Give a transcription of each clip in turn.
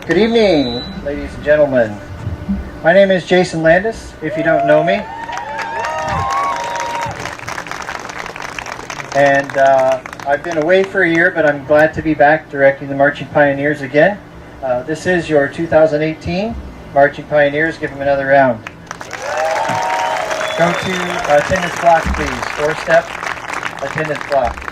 Good evening, ladies and gentlemen. My name is Jason Landis, if you don't know me. And I've been away for a year, but I'm glad to be back directing the Marching Pioneers again. This is your 2018 Marching Pioneers. Give them another round. Go to attendance block, please. Four-step attendance block.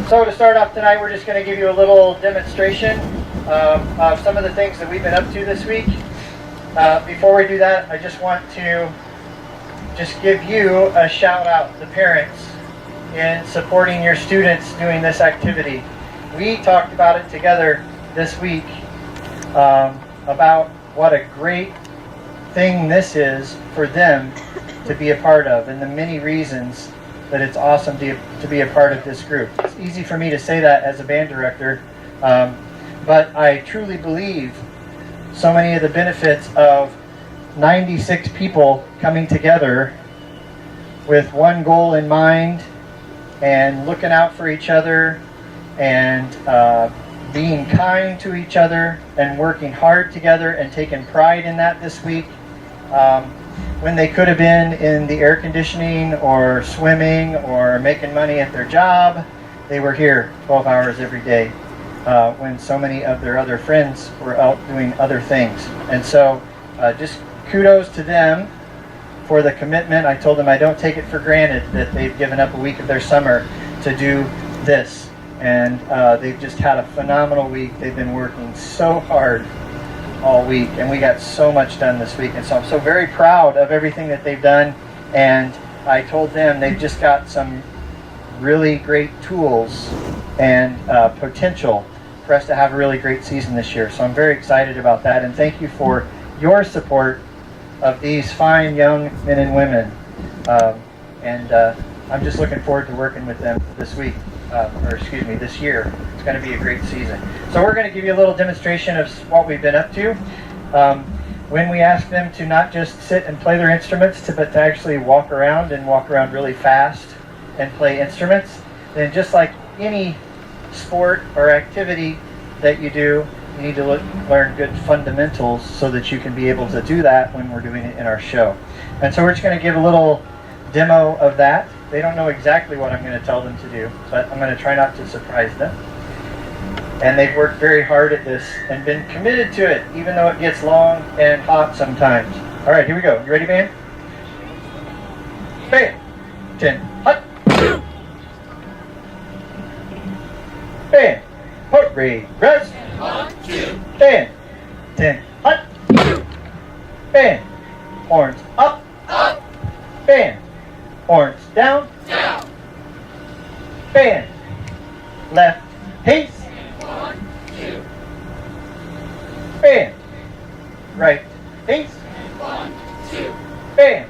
So to start off tonight, we're just going to give you a little demonstration of some of the things that we've been up to this week. Before we do that, I just want to just give you a shout out, the parents, in supporting your students doing this activity. We talked about it together this week about what a great thing this is for them to be a part of, and the many reasons that it's awesome to be a part of this group. It's easy for me to say that as a band director, but I truly believe so many of the benefits of 96 people coming together with one goal in mind and looking out for each other and being kind to each other and working hard together and taking pride in that this week. When they could have been in the air conditioning or swimming or making money at their job, they were here 12 hours every day when so many of their other friends were out doing other things. And so just kudos to them for the commitment. I told them I don't take it for granted that they've given up a week of their summer to do this. And they've just had a phenomenal week. They've been working so hard all week, and we got so much done this week, and so I'm so very proud of everything that they've done. And I told them they've just got some really great tools and potential for us to have a really great season this year. So I'm very excited about that, and thank you for your support of these fine young men and women. I'm just looking forward to working with them this week, this year. It's going to be a great season. So we're going to give you a little demonstration of what we've been up to. When we ask them to not just sit and play their instruments, but to actually walk around really fast and play instruments, then just like any sport or activity that you do, you need to learn good fundamentals so that you can be able to do that when we're doing it in our show. And so we're just going to give a little demo of that. They don't know exactly what I'm going to tell them to do, but I'm going to try not to surprise them. And they've worked very hard at this and been committed to it, even though it gets long and hot sometimes. All right, here we go. You ready, band? Band. 10, hot. Band. Port, ready, rest. 1, 2. Band. 10, hot. Band. Horns up. Up. Band. Horns down. Down. Band. Left. Pace. 1, 2. Band. Right. Pace. 1, 2. Band.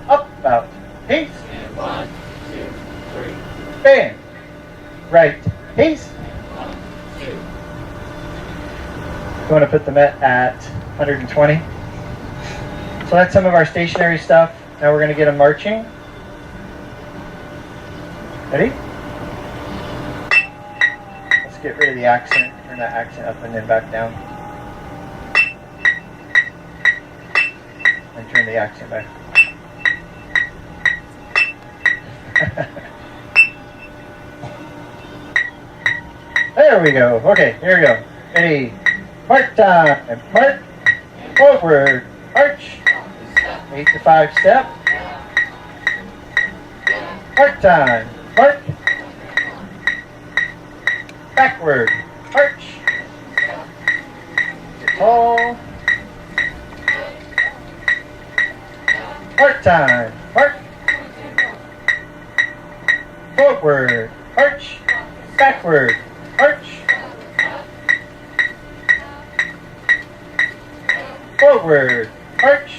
Up. Out. Pace. 1, 2, 3. Band. Right. Pace. 1, 2. You want to put the Met at 120. So that's some of our stationary stuff. Now we're going to get them marching. Ready? Let's get rid of the accent. Turn that accent up and then back down. And turn the accent back. There we go. Okay, here we go. Ready? March time. March. Forward. March. 8 to 5 step. March time. March. Backward. March. Tall. March time. March. Forward. March. Backward. March. Forward. March.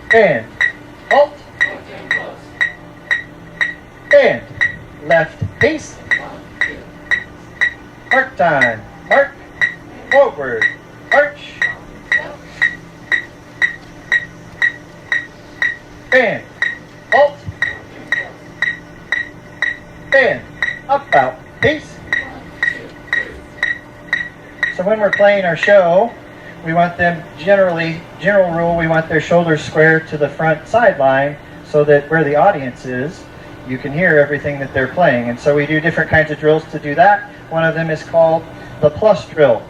Band. Halt. Band. Left pace. Mark time. Mark. Forward. March. Band. Halt. Band. Up, out. Peace. So when we're playing our show, we want them general rule, we want their shoulders square to the front sideline so that where the audience is, you can hear everything that they're playing. And so we do different kinds of drills to do that. One of them is called the plus drill.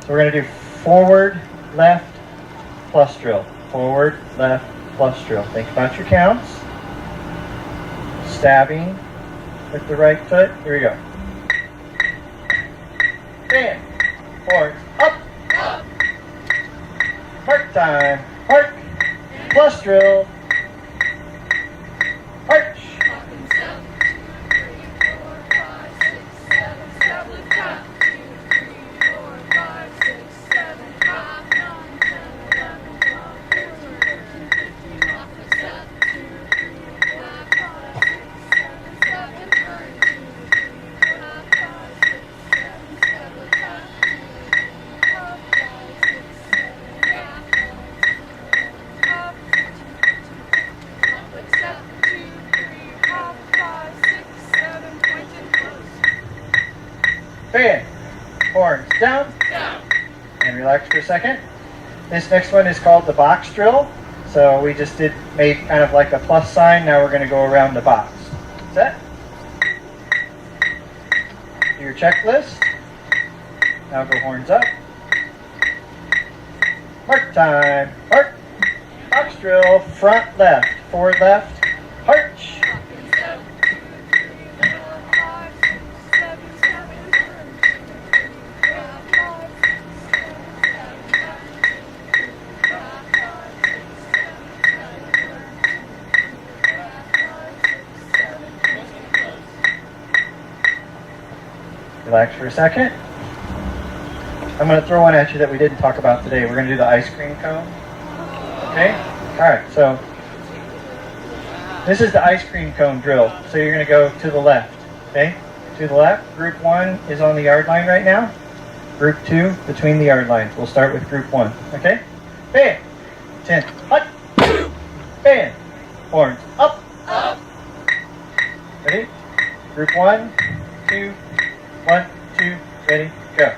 So we're going to do forward, left, plus drill. Forward, left, plus drill. Think about your counts. Stabbing with the right foot. Here we go. Band. Horns. Up. Mark time. Mark. Plus drill. March. Band. Horns down. And relax for a second. This next one is called the box drill. So we just made kind of like a plus sign. Now we're going to go around the box. Set. Do your checklist. Now go horns up. Mark time. Mark. Box drill. Front left. Forward left. Arch. Relax for a second. I'm going to throw one at you that we didn't talk about today. We're going to do the ice cream cone. Okay? Alright, so this is the ice cream cone drill. So you're going to go to the left. Okay? To the left. Group 1 is on the yard line right now. Group 2 between the yard lines. We'll start with group 1. Okay? Band. 10. Hut. Band. Horns. Up. Ready? Group 1, 2, 1, 2, ready, go.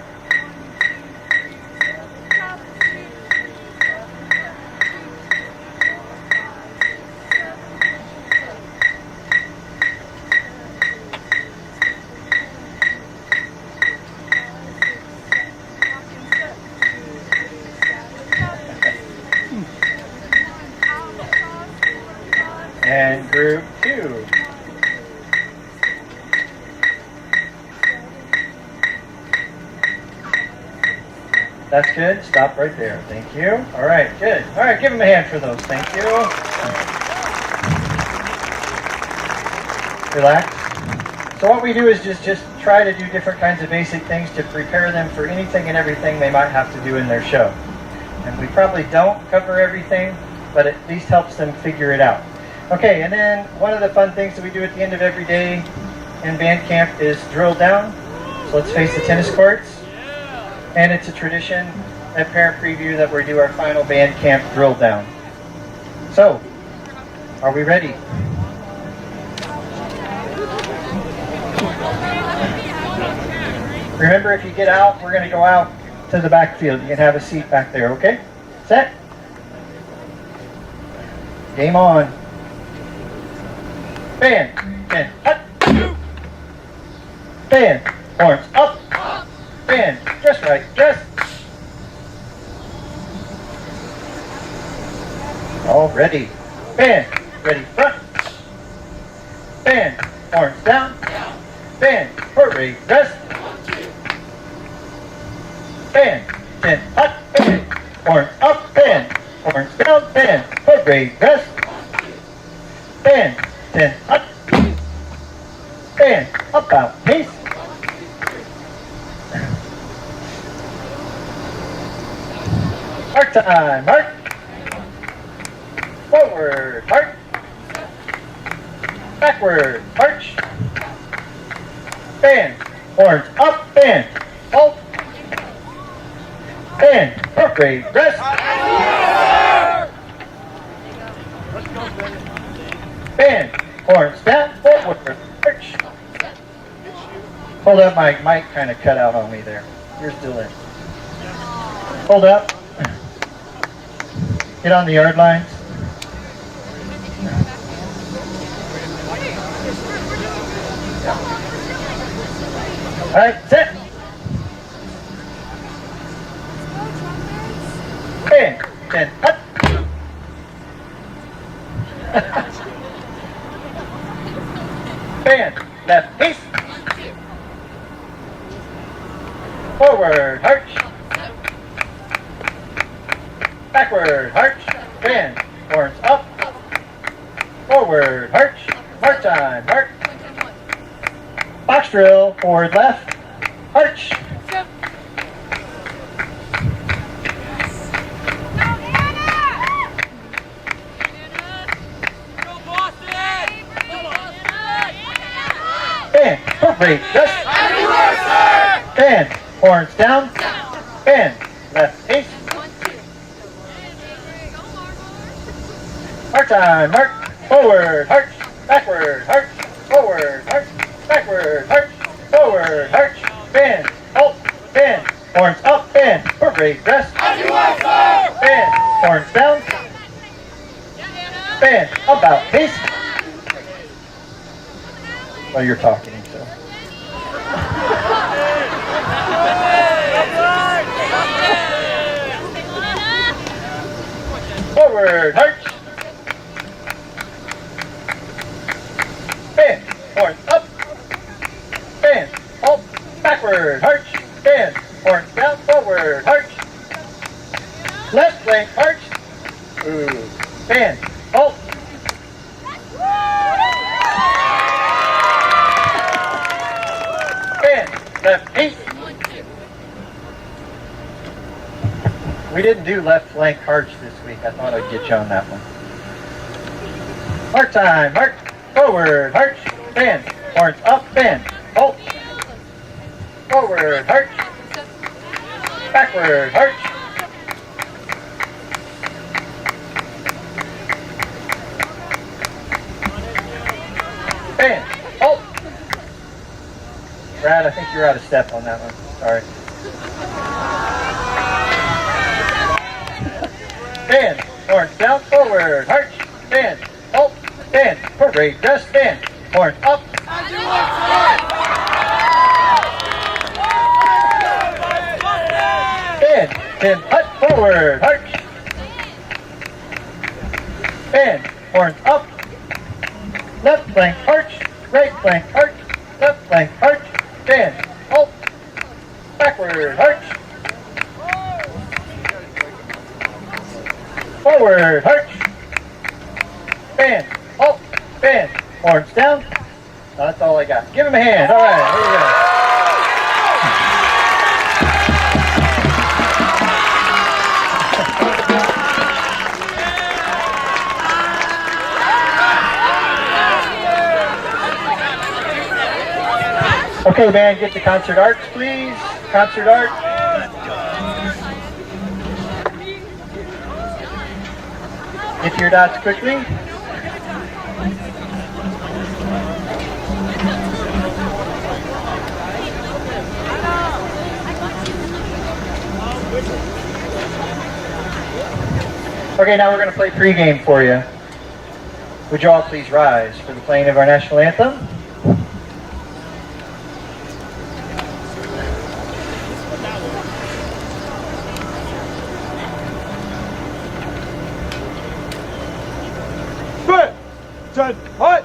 And group 2. That's good. Stop right there. Thank you. All right, good. All right, give them a hand for those. Thank you. Relax. So what we do is just try to do different kinds of basic things to prepare them for anything and everything they might have to do in their show. And we probably don't cover everything, but it at least helps them figure it out. Okay, and then one of the fun things that we do at the end of every day in band camp is drill down. So let's face the tennis courts. And it's a tradition at Parent Preview that we do our final band camp drill down. So, are we ready? Remember, if you get out, we're going to go out to the backfield. You can have a seat back there, okay? Set. Game on. Band. And hut. Band. Horns up. Band. Dress right. Dress. All ready. Band. Ready. Front. Band. Horns down. Band. Parade. Rest. Band. 10. Hut. Band. Horns up. Band. Horns down. Band. Parade. Rest. Band. 10. Hut. Band. Up out. Pace. Mark time. Mark. Forward. Mark. Backward. March. Band. horns up, bend, halt, bend, appropriate, rest. Bend, horns down, forward, arch. Hold up, my mic kind of cut out on me there. You're still in. Hold up. Get on the yard lines. All right, set. Bend, bend, up. Bend, left piece. Forward, arch. Backward, arch. Bend, horns up. Forward, arch. March time, march. Box drill, forward, left. Arch. Bend, appropriate, rest. Bend, horns down. Bend, left ace. March time, march. Forward, arch. Backward, arch. Forward, arch. Backward, arch. Forward, arch. Bend, halt, bend. Horns up, bend. Appropriate, rest. Bend, horns down. Bend, about pace. Well, you're talking, so. Forward, arch. Bend, horns up. Bend, halt, backward, arch. Bend, horns down, forward, arch. Left flank, arch. Ooh. Bend, halt. Bend, left piece. We didn't do left flank arch this week. I thought I'd get you on that one. March time, march. Forward, arch. Bend, horns up, bend. Halt. Forward, arch. Backward, arch. Bend, halt. Brad, I think you're out of step on that one. Sorry. Bend, horns down, forward, arch. Bend, halt, bend, parade, rest, bend, horns up. Bend, bend, hut, forward, arch. Bend, horns up. Left flank, arch. Right flank, arch. Left flank, arch. Bend, halt. Backward, arch. Forward, arch. Bend, halt, bend. Horns down. That's all I got. Give him a hand. All right, here we go. Okay, band, get the concert arts, please. Concert art. Get to your dots quickly. Okay, now we're going to play pregame for you. Would you all please rise for the playing of our national anthem? Hut!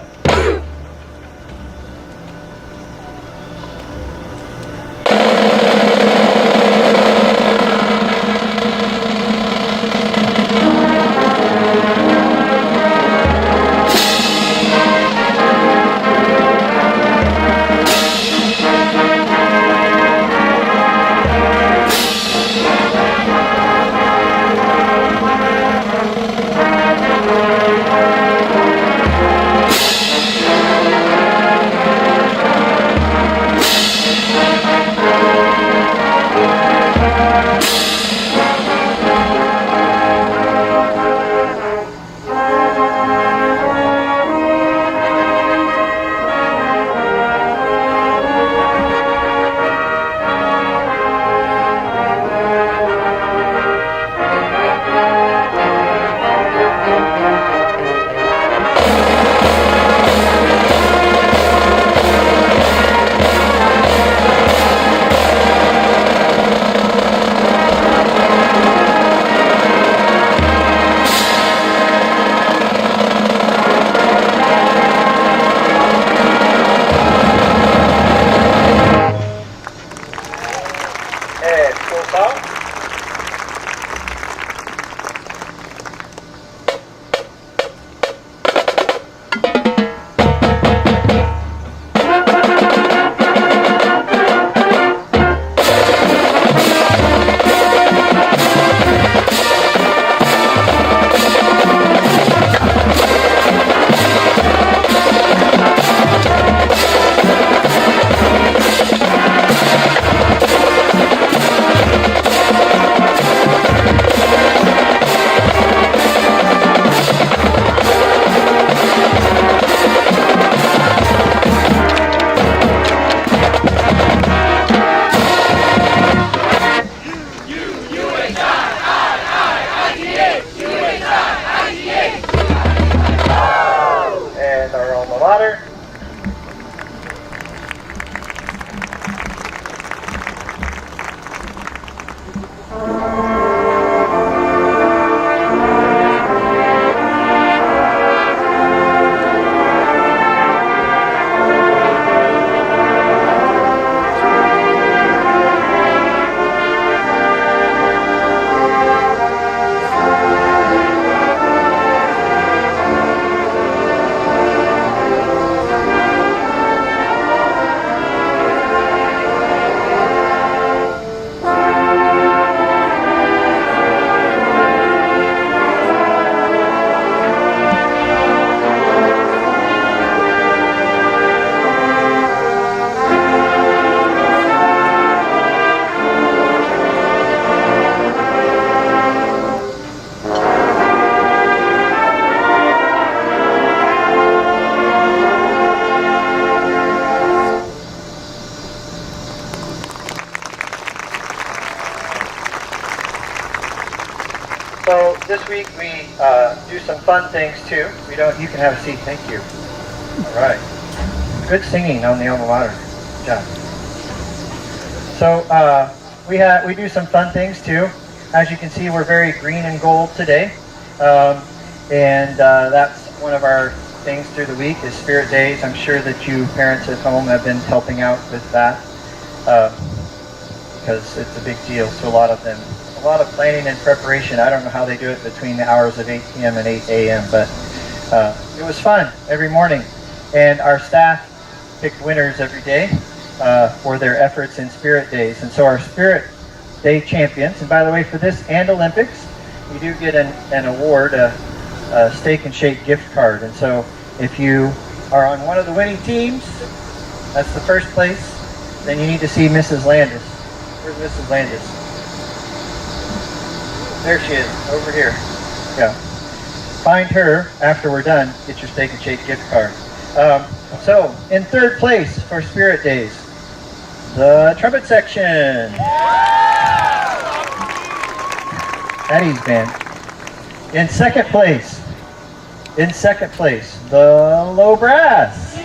week we do some fun things too. You can have a seat. Thank you. All right. Good singing on the alma mater. Good job. So we do some fun things too. As you can see, we're very green and gold today, and that's one of our things through the week is Spirit Days. I'm sure that you parents at home have been helping out with that because it's a big deal to a lot of them. A lot of planning and preparation. I don't know how they do it between the hours of 8 p.m. and 8 a.m., but it was fun every morning. And our staff picked winners every day for their efforts in Spirit Days. And so our Spirit Day champions, and by the way, for this and Olympics, you do get an award, a Steak and Shake gift card. And so if you are on one of the winning teams, that's the first place, then you need to see Mrs. Landis. Where's Mrs. Landis? There she is, over here. Yeah. Find her after we're done. Get your Steak and Shake gift card. So, in third place for Spirit Days, the trumpet section. Eddie's band. In second place, the low brass.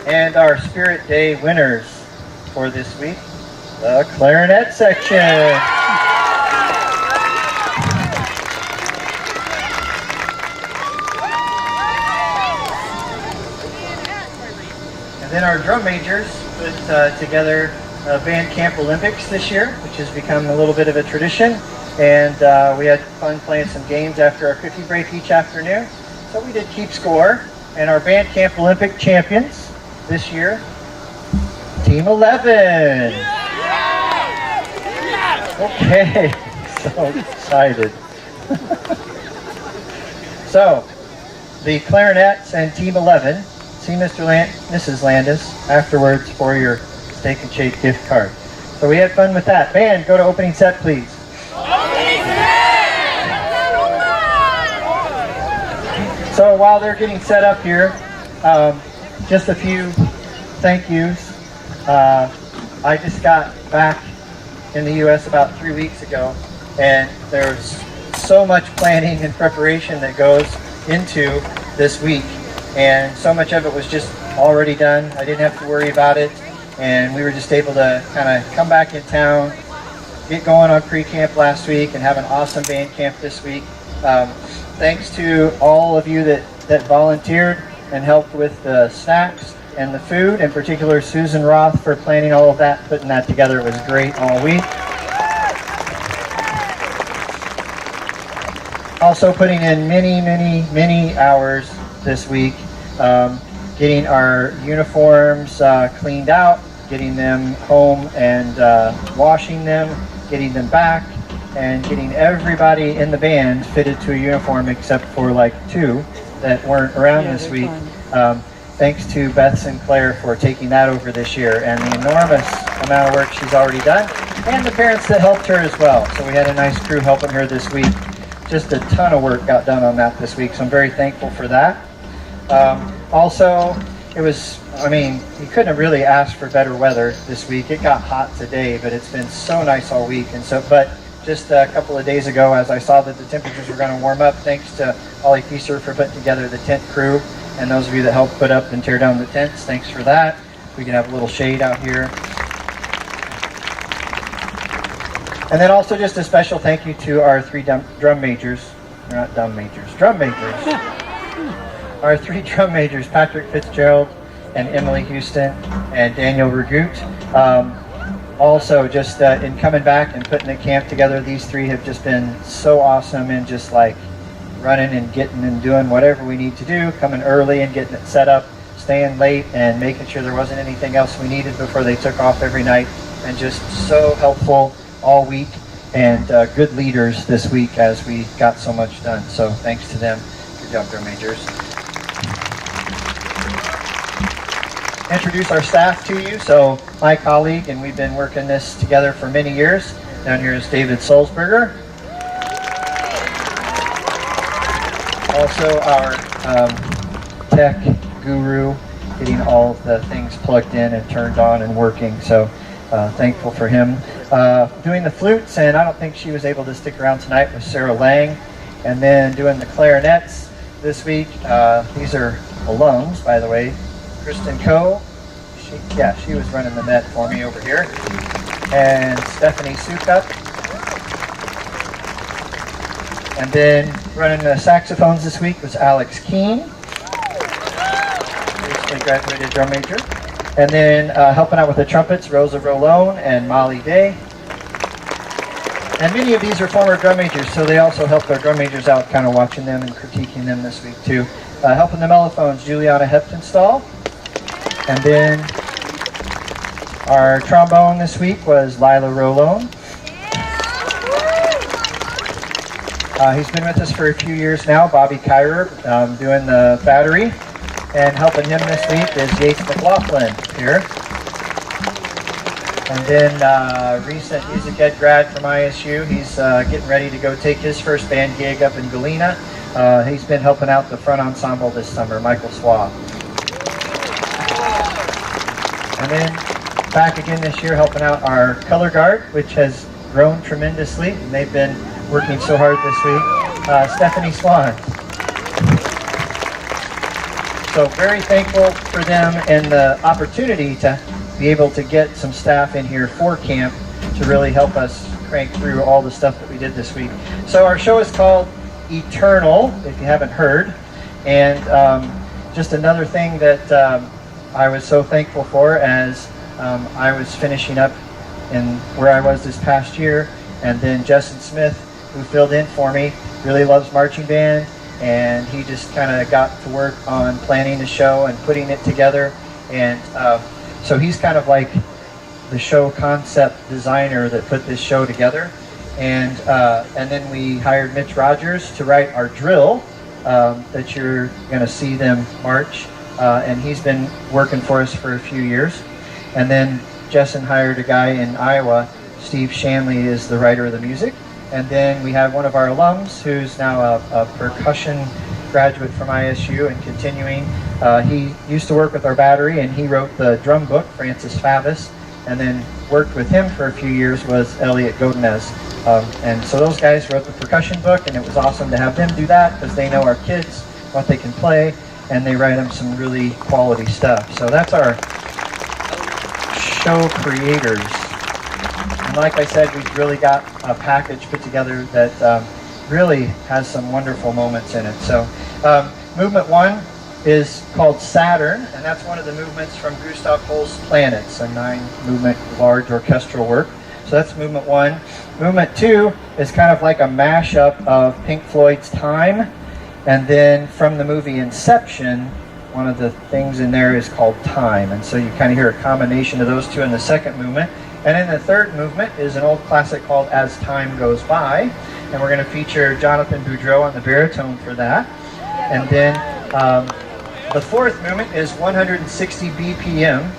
And our Spirit Day winners for this week, the clarinet section. And then our drum majors put together Band Camp Olympics this year, which has become a little bit of a tradition. And we had fun playing some games after our cookie break each afternoon. So we did keep score. And our Band Camp Olympic champions this year, Team 11. Okay, so excited. So, the clarinets and Team 11, see Mrs. Landis afterwards for your Steak and Shake gift card. So we had fun with that. Band, go to opening set, please. So while they're getting set up here, just a few thank yous. I just got back in the U.S. about 3 weeks ago, and there's so much planning and preparation that goes into this week, and so much of it was just already done. I didn't have to worry about it, and we were just able to kind of come back in town, get going on pre-camp last week, and have an awesome band camp this week. Thanks to all of you that volunteered and helped with the snacks and the food, in particular Susan Roth for planning all of that, putting that together. It was great all week. Also putting in many hours this week, getting our uniforms cleaned out, getting them home and washing them, getting them back, and getting everybody in the band fitted to a uniform except for like 2 that weren't around this week. Thanks to Beth Sinclair for taking that over this year and the enormous amount of work she's already done, and the parents that helped her as well. So we had a nice crew helping her this week. Just a ton of work got done on that this week, so I'm very thankful for that. Also, it was, you couldn't have really asked for better weather this week. It got hot today, but it's been so nice all week. But just a couple of days ago, as I saw that the temperatures were going to warm up, thanks to Ollie Feaster for putting together the tent crew, and those of you that helped put up and tear down the tents, thanks for that. We can have a little shade out here. And then also just a special thank you to our 3 drum majors. They're not dumb majors, drum majors. Our 3 drum majors, Patrick Fitzgerald and Emily Houston and Daniel Ragout. Also, just in coming back and putting the camp together, these 3 have just been so awesome and just like running and getting and doing whatever we need to do, coming early and getting it set up, staying late and making sure there wasn't anything else we needed before they took off every night, and just so helpful all week, and good leaders this week as we got so much done. So thanks to them. Good job, drum majors. Introduce our staff to you. So my colleague, and we've been working this together for many years. Down here is David Sulzberger. Also our tech guru, getting all the things plugged in and turned on and working. So thankful for him. Doing the flutes, and I don't think she was able to stick around tonight, was Sarah Lang. And then doing the clarinets this week. These are alums, by the way. Kristen Coe. She was running the net for me over here. And Stephanie Sukup. And then running the saxophones this week was Alex Keene, recently graduated drum major. And then helping out with the trumpets, Rosa Rolone and Molly Day. And many of these are former drum majors, so they also helped our drum majors out, kind of watching them and critiquing them this week too. Helping the mellophones, Juliana Heptonstall. And then our trombone this week was Lila Rolone. He's been with us for a few years now, Bobby Kyrer, doing the battery. And helping him this week is Yates McLaughlin here. And then recent music ed grad from ISU. He's getting ready to go take his first band gig up in Galena. He's been helping out the front ensemble this summer, Michael Swaw. And then back again this year helping out our color guard, which has grown tremendously. And they've been working so hard this week. Stephanie Swan. So very thankful for them and the opportunity to be able to get some staff in here for camp to really help us crank through all the stuff that we did this week. So our show is called Eternal, if you haven't heard. And just another thing that I was so thankful for as I was finishing up in where I was this past year. And then Justin Smith, who filled in for me, really loves marching band. And he just kind of got to work on planning the show and putting it together. And so he's kind of like the show concept designer that put this show together. And then we hired Mitch Rogers to write our drill that you're going to see them march. And he's been working for us for a few years. And then Jessen hired a guy in Iowa. Steve Shanley is the writer of the music. And then we have one of our alums who's now a percussion graduate from ISU and continuing. He used to work with our battery and he wrote the drum book, Francis Favis, and then worked with him for a few years was Elliot Godinez. And so those guys wrote the percussion book, and it was awesome to have them do that because they know our kids, what they can play, and they write them some really quality stuff. So that's our show creators. And like I said, we've really got a package put together that really has some wonderful moments in it. So movement 1 is called Saturn, and that's one of the movements from Gustav Holst's Planets, a 9-movement large orchestral work. So that's movement 1. Movement 2 is kind of like a mashup of Pink Floyd's Time, and then from the movie Inception, one of the things in there is called Time. And so you kind of hear a combination of those two in the second movement. And then the third movement is an old classic called As Time Goes By. And we're going to feature Jonathan Boudreau on the baritone for that. And then the fourth movement is 160 BPM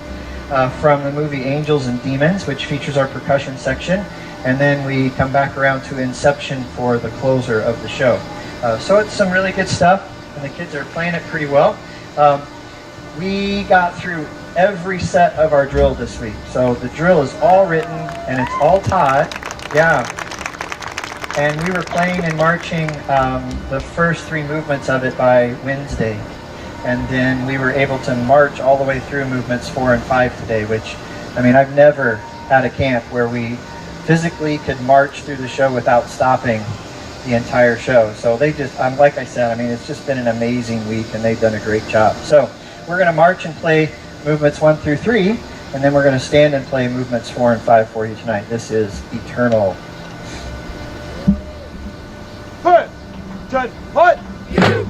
from the movie Angels and Demons, which features our percussion section. And then we come back around to Inception for the closer of the show. So it's some really good stuff, and the kids are playing it pretty well. We got through every set of our drill this week. So the drill is all written and it's all taught. Yeah. And we were playing and marching the first 3 movements of it by Wednesday. And then we were able to march all the way through movements 4 and 5 today, which, I mean, I've never had a camp where we physically could march through the show without stopping the entire show. So they just, like I said, I mean, it's just been an amazing week and they've done a great job. So we're going to march and play movements 1 through 3, and then we're going to stand and play movements 4 and 5 for you tonight. This is Eternal. Put, Judd, what? You.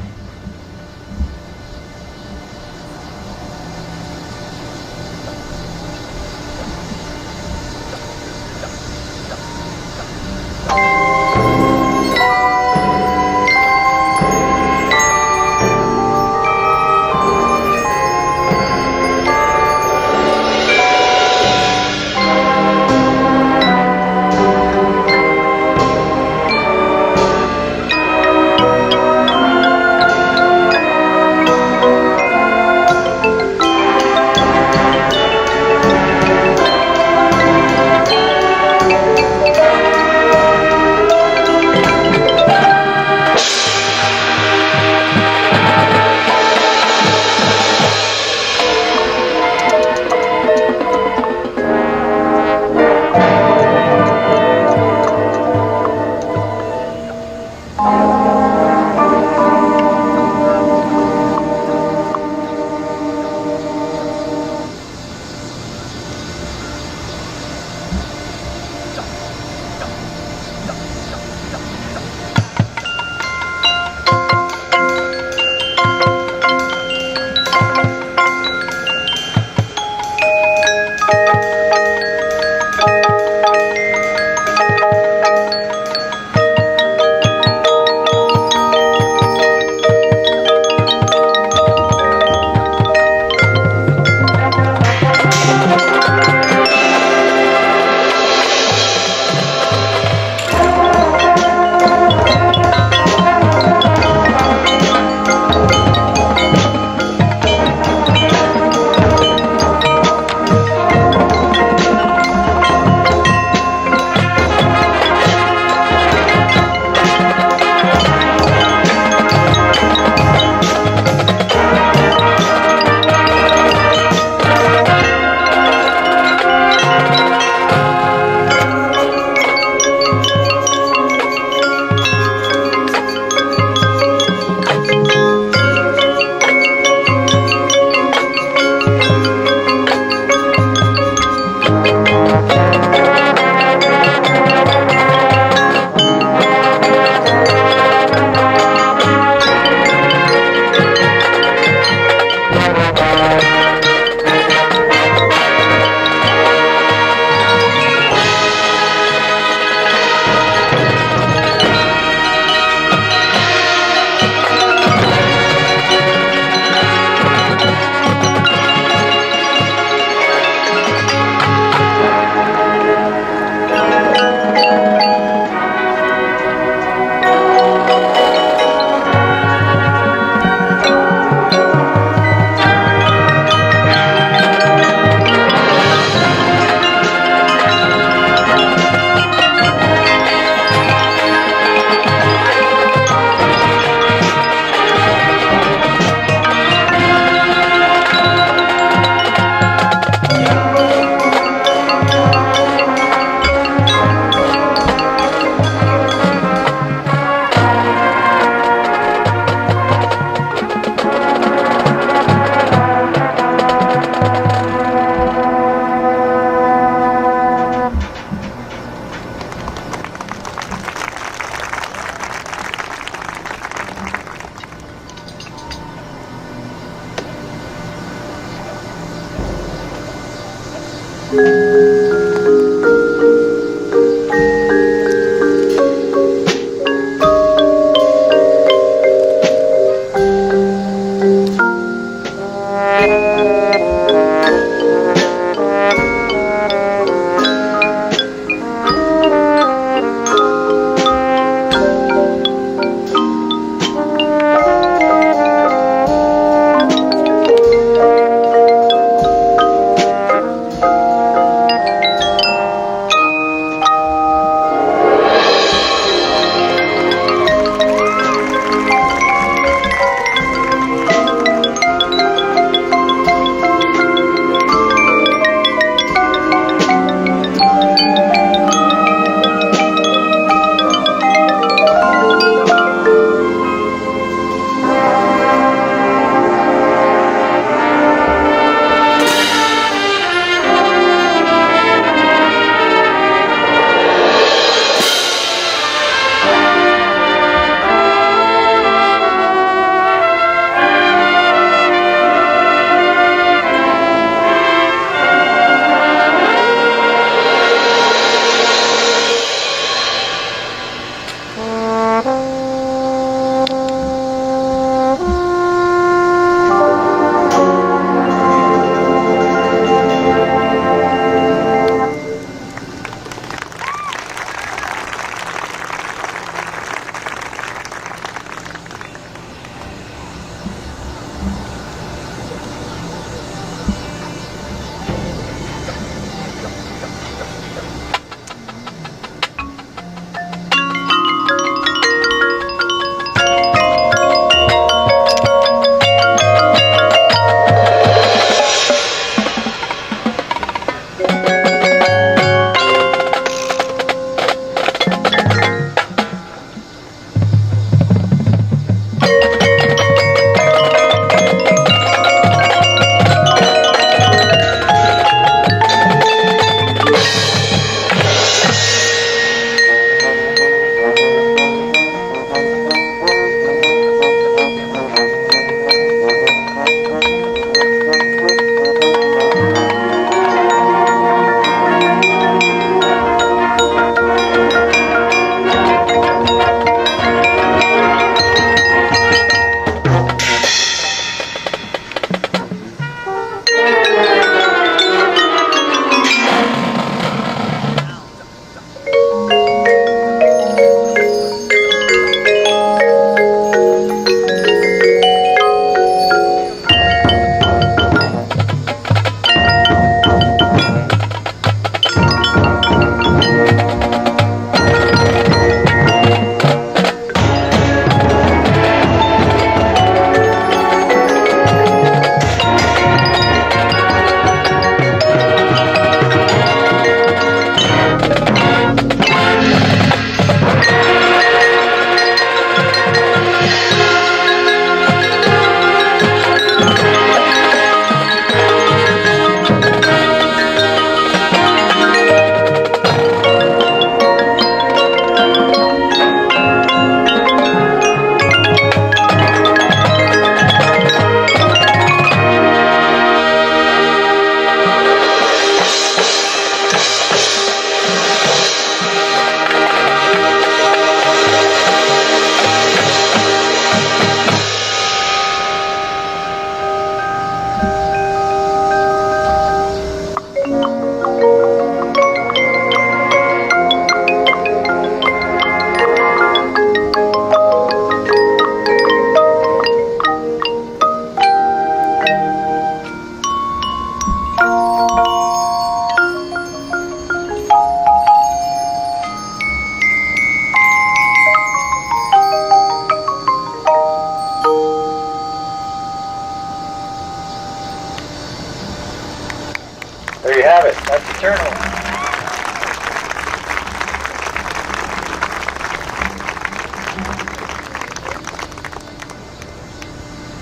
There you have it. That's eternal.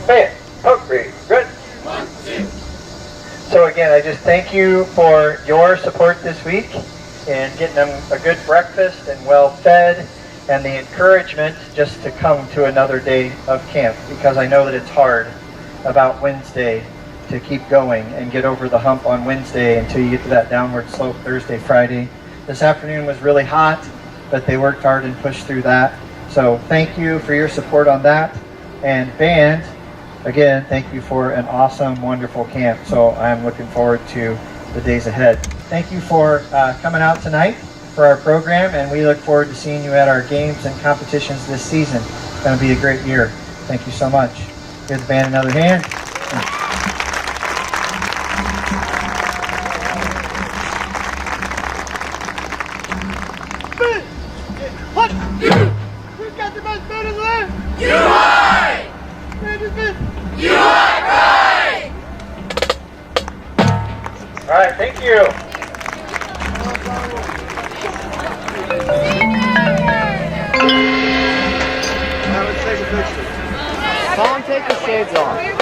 Hey, oh, great. Good. 1, 2. So again, I just thank you for your support this week in getting them a good breakfast and well fed, and the encouragement just to come to another day of camp, because I know that it's hard about Wednesday to keep going and get over the hump on Wednesday until you get to that downward slope Thursday, Friday. This afternoon was really hot, but they worked hard and pushed through that. So thank you for your support on that. And band, again, thank you for an awesome, wonderful camp. So I'm looking forward to the days ahead. Thank you for coming out tonight for our program, and we look forward to seeing you at our games and competitions this season. It's going to be a great year. Thank you so much. Give the band another hand. Who's got the best band in the land? UHigh! UHigh right! All right, thank you. Now let's take a picture. Someone take the shades off.